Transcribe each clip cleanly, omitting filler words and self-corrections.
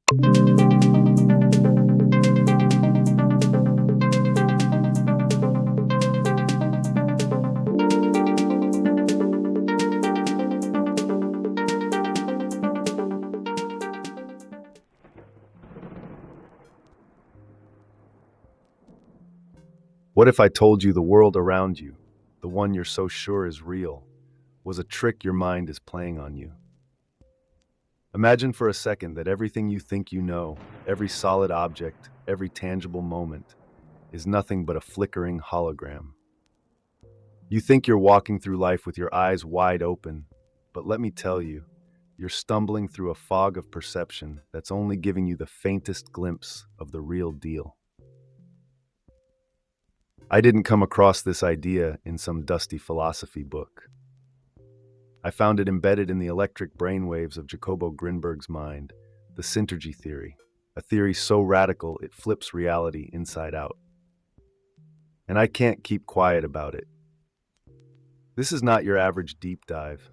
What if I told you the world around you, the one you're so sure is real, was a trick your mind is playing on you? Imagine for a second that everything you think you know, every solid object, every tangible moment, is nothing but a flickering hologram. You think you're walking through life with your eyes wide open, but let me tell you, you're stumbling through a fog of perception that's only giving you the faintest glimpse of the real deal. I didn't come across this idea in some dusty philosophy book. I found it embedded in the electric brainwaves of Jacobo Grinberg's mind, the Sintergy Theory, a theory so radical it flips reality inside out. And I can't keep quiet about it. This is not your average deep dive.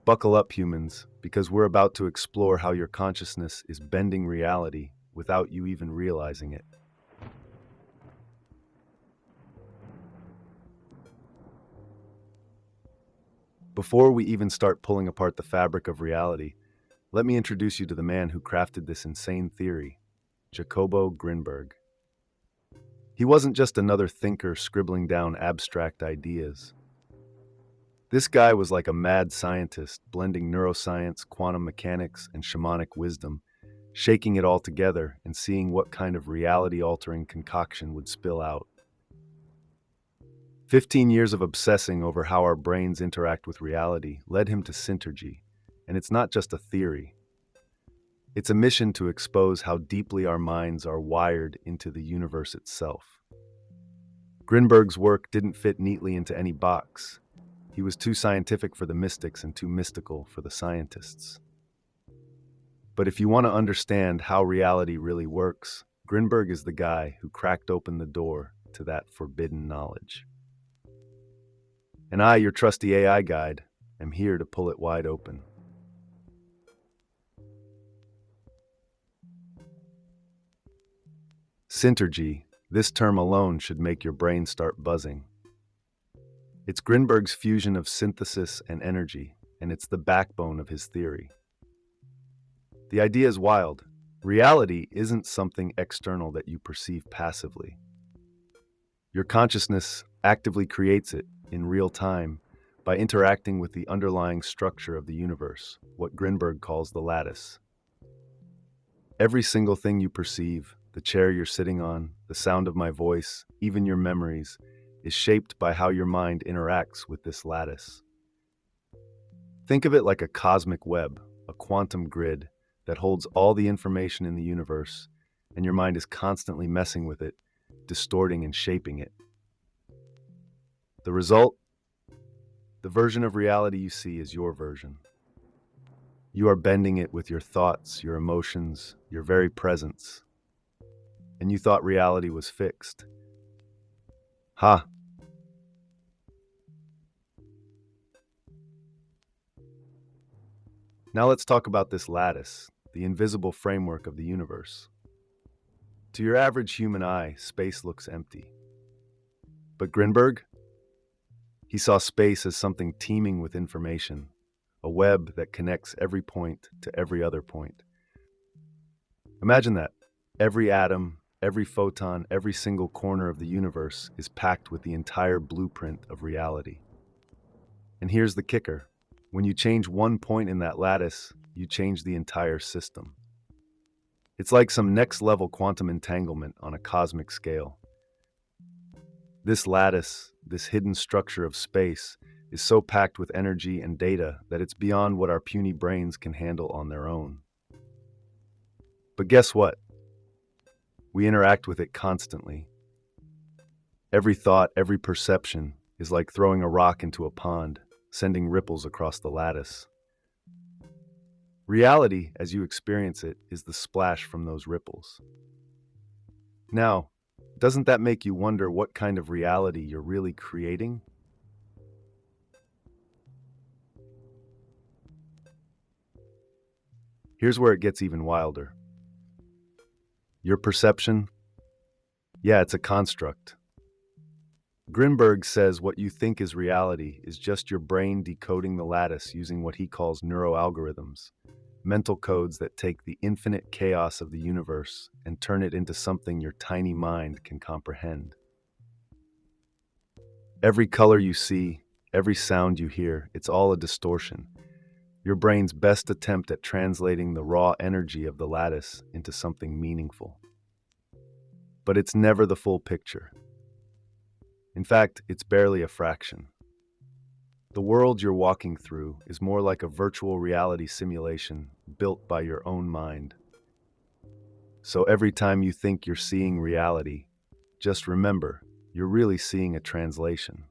Buckle up, humans, because we're about to explore how your consciousness is bending reality without you even realizing it. Before we even start pulling apart the fabric of reality, let me introduce you to the man who crafted this insane theory, Jacobo Grinberg. He wasn't just another thinker scribbling down abstract ideas. This guy was like a mad scientist, blending neuroscience, quantum mechanics, and shamanic wisdom, shaking it all together and seeing what kind of reality-altering concoction would spill out. 15 years of obsessing over how our brains interact with reality led him to Sintergy, and it's not just a theory. It's a mission to expose how deeply our minds are wired into the universe itself. Grinberg's work didn't fit neatly into any box. He was too scientific for the mystics and too mystical for the scientists. But if you want to understand how reality really works, Grinberg is the guy who cracked open the door to that forbidden knowledge. And I, your trusty AI guide, am here to pull it wide open. Sintergy, this term alone should make your brain start buzzing. It's Grinberg's fusion of synthesis and energy, and it's the backbone of his theory. The idea is wild. Reality isn't something external that you perceive passively. Your consciousness actively creates it in real time by interacting with the underlying structure of the universe, what Grinberg calls the lattice. Every single thing you perceive, the chair you're sitting on, the sound of my voice, even your memories, is shaped by how your mind interacts with this lattice. Think of it like a cosmic web, a quantum grid that holds all the information in the universe, and your mind is constantly messing with it, distorting and shaping it. The result? The version of reality you see is your version. You are bending it with your thoughts, your emotions, your very presence. And you thought reality was fixed. Ha! Now let's talk about this lattice, the invisible framework of the universe. To your average human eye, space looks empty. But Grinberg? He saw space as something teeming with information, a web that connects every point to every other point. Imagine that. Every atom, every photon, every single corner of the universe is packed with the entire blueprint of reality. And here's the kicker. When you change one point in that lattice, you change the entire system. It's like some next-level quantum entanglement on a cosmic scale. This lattice, this hidden structure of space, is so packed with energy and data that it's beyond what our puny brains can handle on their own. But guess what? We interact with it constantly. Every thought, every perception is like throwing a rock into a pond, sending ripples across the lattice. Reality, as you experience it, is the splash from those ripples. Now, doesn't that make you wonder what kind of reality you're really creating? Here's where it gets even wilder. Your perception? Yeah, it's a construct. Grinberg says what you think is reality is just your brain decoding the lattice using what he calls neuroalgorithms, mental codes that take the infinite chaos of the universe and turn it into something your tiny mind can comprehend. Every color you see, every sound you hear, it's all a distortion. Your brain's best attempt at translating the raw energy of the lattice into something meaningful. But it's never the full picture. In fact, it's barely a fraction. The world you're walking through is more like a virtual reality simulation built by your own mind. So every time you think you're seeing reality, just remember, you're really seeing a translation.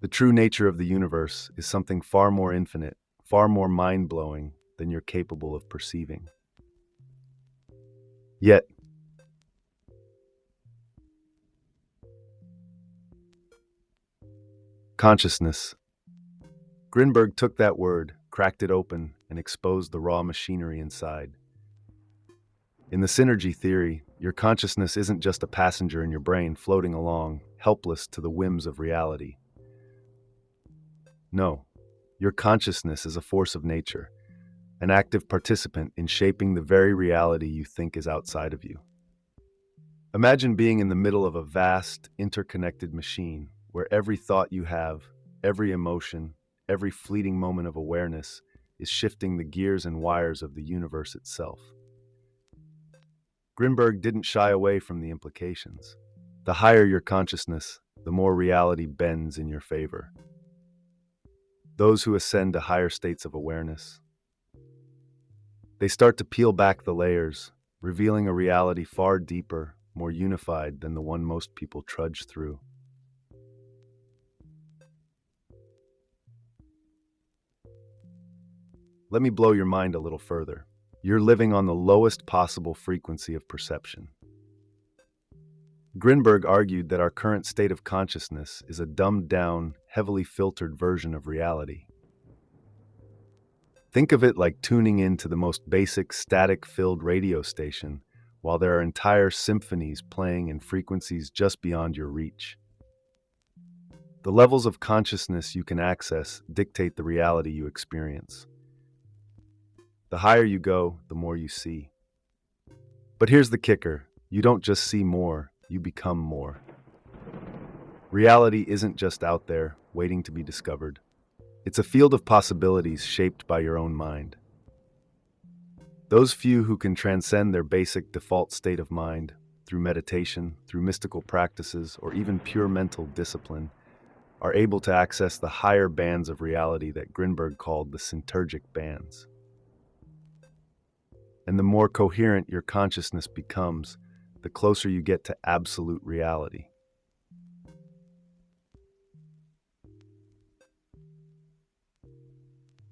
The true nature of the universe is something far more infinite, far more mind-blowing than you're capable of perceiving. Yet, consciousness. Grinberg took that word, cracked it open, and exposed the raw machinery inside. In the Sintergy Theory, your consciousness isn't just a passenger in your brain floating along, helpless to the whims of reality. No, your consciousness is a force of nature, an active participant in shaping the very reality you think is outside of you. Imagine being in the middle of a vast, interconnected machine where every thought you have, every emotion, every fleeting moment of awareness is shifting the gears and wires of the universe itself. Grinberg didn't shy away from the implications. The higher your consciousness, the more reality bends in your favor. Those who ascend to higher states of awareness, they start to peel back the layers, revealing a reality far deeper, more unified than the one most people trudge through. Let me blow your mind a little further. You're living on the lowest possible frequency of perception. Grinberg argued that our current state of consciousness is a dumbed-down, heavily filtered version of reality. Think of it like tuning in to the most basic static-filled radio station, while there are entire symphonies playing in frequencies just beyond your reach. The levels of consciousness you can access dictate the reality you experience. The higher you go, the more you see. But here's the kicker. You don't just see more, you become more. Reality isn't just out there, waiting to be discovered. It's a field of possibilities shaped by your own mind. Those few who can transcend their basic default state of mind, through meditation, through mystical practices, or even pure mental discipline, are able to access the higher bands of reality that Grinberg called the Sintergic bands. And the more coherent your consciousness becomes, the closer you get to absolute reality.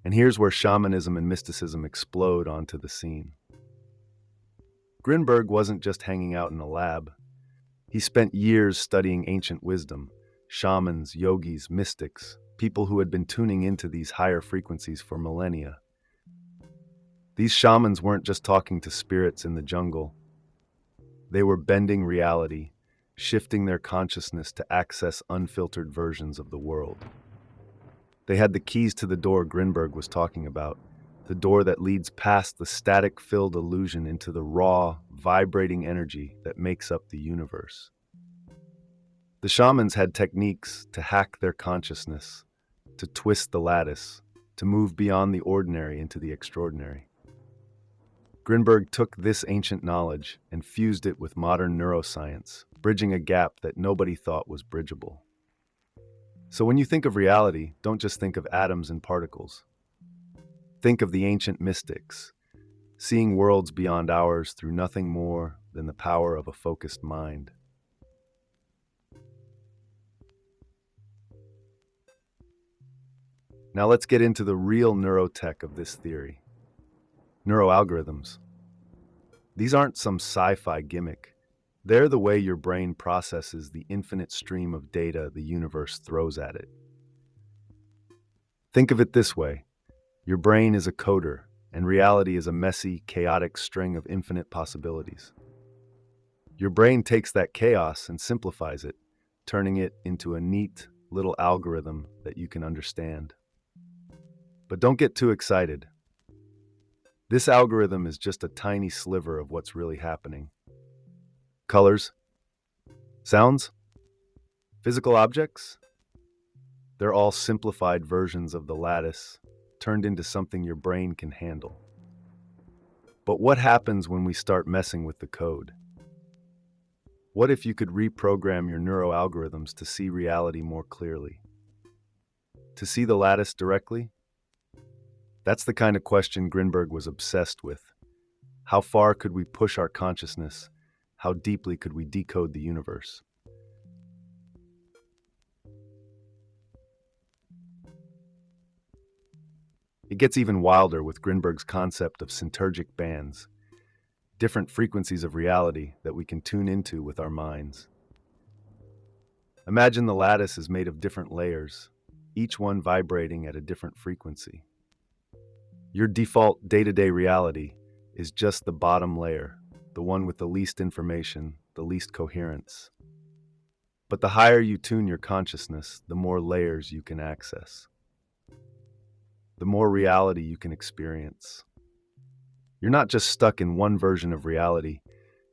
And here's where shamanism and mysticism explode onto the scene. Grinberg wasn't just hanging out in a lab. He spent years studying ancient wisdom, shamans, yogis, mystics, people who had been tuning into these higher frequencies for millennia. These shamans weren't just talking to spirits in the jungle. They were bending reality, shifting their consciousness to access unfiltered versions of the world. They had the keys to the door Grinberg was talking about, the door that leads past the static-filled illusion into the raw, vibrating energy that makes up the universe. The shamans had techniques to hack their consciousness, to twist the lattice, to move beyond the ordinary into the extraordinary. Grinberg took this ancient knowledge and fused it with modern neuroscience, bridging a gap that nobody thought was bridgeable. So when you think of reality, don't just think of atoms and particles. Think of the ancient mystics, seeing worlds beyond ours through nothing more than the power of a focused mind. Now let's get into the real neurotech of this theory. Neuroalgorithms. These aren't some sci-fi gimmick. They're the way your brain processes the infinite stream of data the universe throws at it. Think of it this way. Your brain is a coder, and reality is a messy, chaotic string of infinite possibilities. Your brain takes that chaos and simplifies it, turning it into a neat little algorithm that you can understand. But don't get too excited. This algorithm is just a tiny sliver of what's really happening. Colors, sounds, physical objects, they're all simplified versions of the lattice, turned into something your brain can handle. But what happens when we start messing with the code? What if you could reprogram your neuroalgorithms to see reality more clearly? To see the lattice directly? That's the kind of question Grinberg was obsessed with. How far could we push our consciousness? How deeply could we decode the universe? It gets even wilder with Grinberg's concept of Sintergic bands, different frequencies of reality that we can tune into with our minds. Imagine the lattice is made of different layers, each one vibrating at a different frequency. Your default day-to-day reality is just the bottom layer, the one with the least information, the least coherence. But the higher you tune your consciousness, the more layers you can access, the more reality you can experience. You're not just stuck in one version of reality,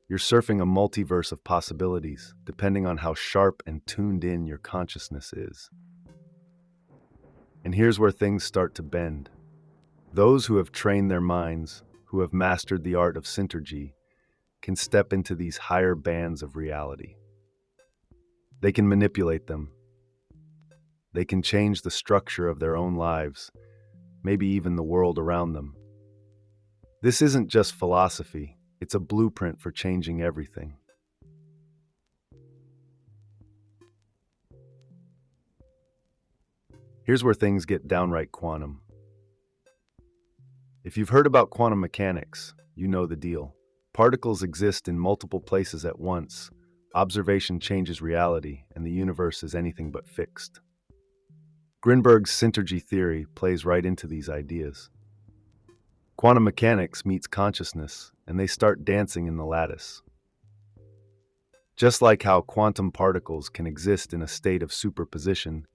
you're surfing a multiverse of possibilities, depending on how sharp and tuned in your consciousness is. And here's where things start to bend. Those who have trained their minds, who have mastered the art of Sintergy, can step into these higher bands of reality. They can manipulate them. They can change the structure of their own lives, maybe even the world around them. This isn't just philosophy, it's a blueprint for changing everything. Here's where things get downright quantum. If you've heard about quantum mechanics, you know the deal. Particles exist in multiple places at once, observation changes reality, and the universe is anything but fixed. Grinberg's Sintergy Theory plays right into these ideas. Quantum mechanics meets consciousness, and they start dancing in the lattice. Just like how quantum particles can exist in a state of superposition,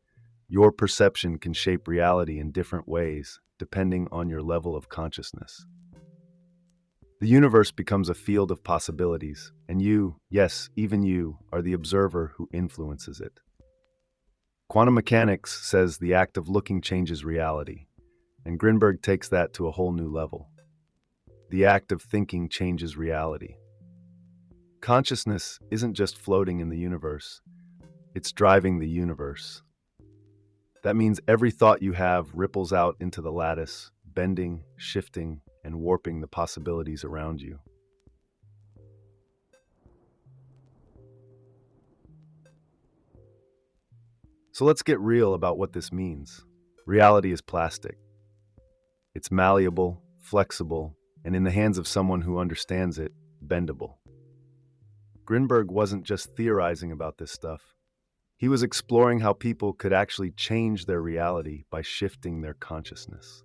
your perception can shape reality in different ways, depending on your level of consciousness. The universe becomes a field of possibilities, and you, yes, even you, are the observer who influences it. Quantum mechanics says the act of looking changes reality, and Grinberg takes that to a whole new level. The act of thinking changes reality. Consciousness isn't just floating in the universe, it's driving the universe. That means every thought you have ripples out into the lattice, bending, shifting, and warping the possibilities around you. So let's get real about what this means. Reality is plastic. It's malleable, flexible, and in the hands of someone who understands it, bendable. Grinberg wasn't just theorizing about this stuff. He was exploring how people could actually change their reality by shifting their consciousness.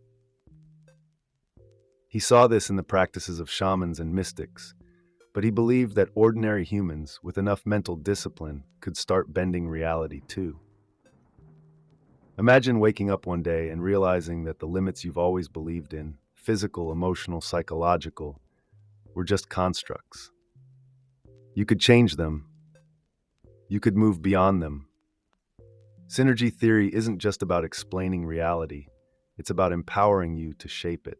He saw this in the practices of shamans and mystics, but he believed that ordinary humans with enough mental discipline could start bending reality too. Imagine waking up one day and realizing that the limits you've always believed in, physical, emotional, psychological, were just constructs. You could change them. You could move beyond them. Synergy theory isn't just about explaining reality, it's about empowering you to shape it.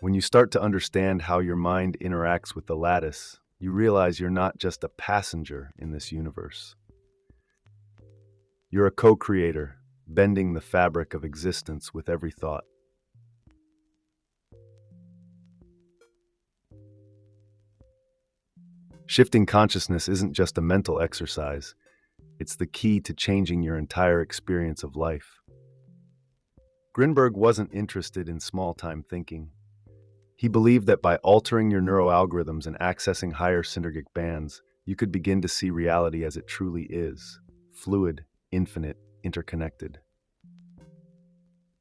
When you start to understand how your mind interacts with the lattice, you realize you're not just a passenger in this universe. You're a co-creator, bending the fabric of existence with every thought. Shifting consciousness isn't just a mental exercise, it's the key to changing your entire experience of life. Grinberg wasn't interested in small-time thinking. He believed that by altering your neuroalgorithms and accessing higher synergic bands, you could begin to see reality as it truly is, fluid, infinite, interconnected.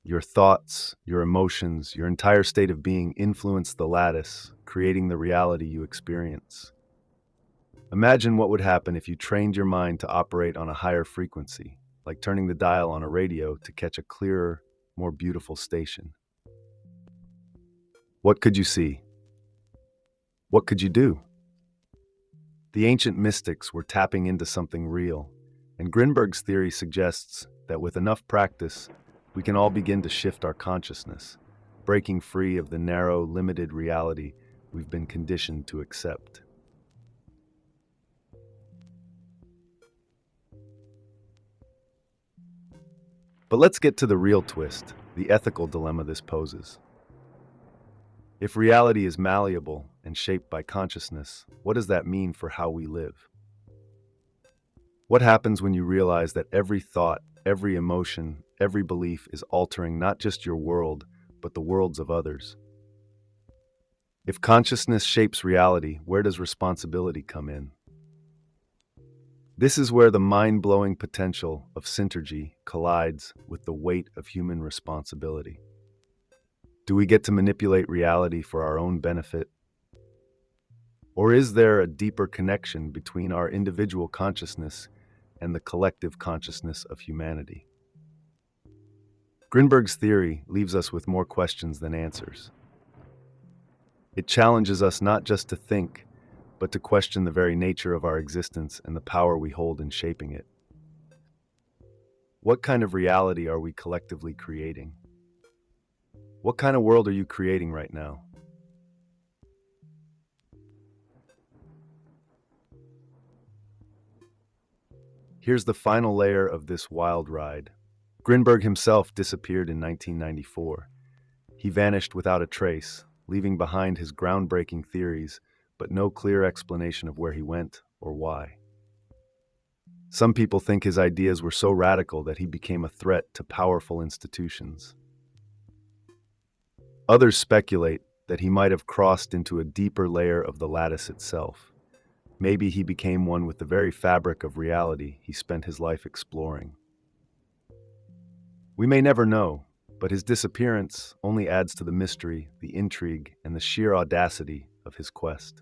Your thoughts, your emotions, your entire state of being influence the lattice, creating the reality you experience. Imagine what would happen if you trained your mind to operate on a higher frequency, like turning the dial on a radio to catch a clearer, more beautiful station. What could you see? What could you do? The ancient mystics were tapping into something real, and Grinberg's theory suggests that with enough practice, we can all begin to shift our consciousness, breaking free of the narrow, limited reality we've been conditioned to accept. But let's get to the real twist, the ethical dilemma this poses. If reality is malleable and shaped by consciousness, what does that mean for how we live? What happens when you realize that every thought, every emotion, every belief is altering not just your world, but the worlds of others? If consciousness shapes reality, where does responsibility come in? This is where the mind-blowing potential of Sintergy collides with the weight of human responsibility. Do we get to manipulate reality for our own benefit? Or is there a deeper connection between our individual consciousness and the collective consciousness of humanity? Grinberg's theory leaves us with more questions than answers. It challenges us not just to think, but to question the very nature of our existence and the power we hold in shaping it. What kind of reality are we collectively creating? What kind of world are you creating right now? Here's the final layer of this wild ride. Grinberg himself disappeared in 1994. He vanished without a trace, leaving behind his groundbreaking theories, but no clear explanation of where he went or why. Some people think his ideas were so radical that he became a threat to powerful institutions. Others speculate that he might have crossed into a deeper layer of the lattice itself. Maybe he became one with the very fabric of reality he spent his life exploring. We may never know, but his disappearance only adds to the mystery, the intrigue, and the sheer audacity of his quest.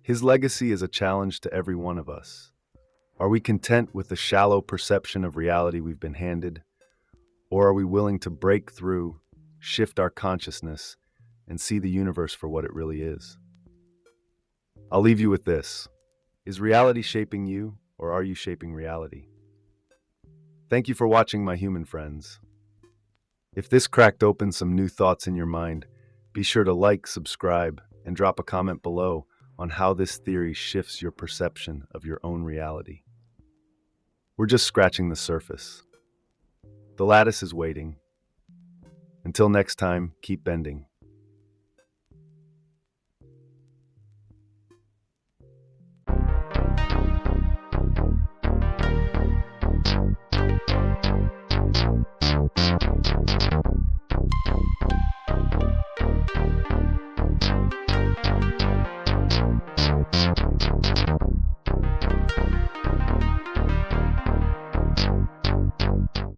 His legacy is a challenge to every one of us. Are we content with the shallow perception of reality we've been handed, or are we willing to break through, shift our consciousness, and see the universe for what it really is? I'll leave you with this. Is reality shaping you, or are you shaping reality? Thank you for watching, my human friends. If this cracked open some new thoughts in your mind, be sure to like, subscribe, and drop a comment below on how this theory shifts your perception of your own reality. We're just scratching the surface. The lattice is waiting. Until next time, keep bending.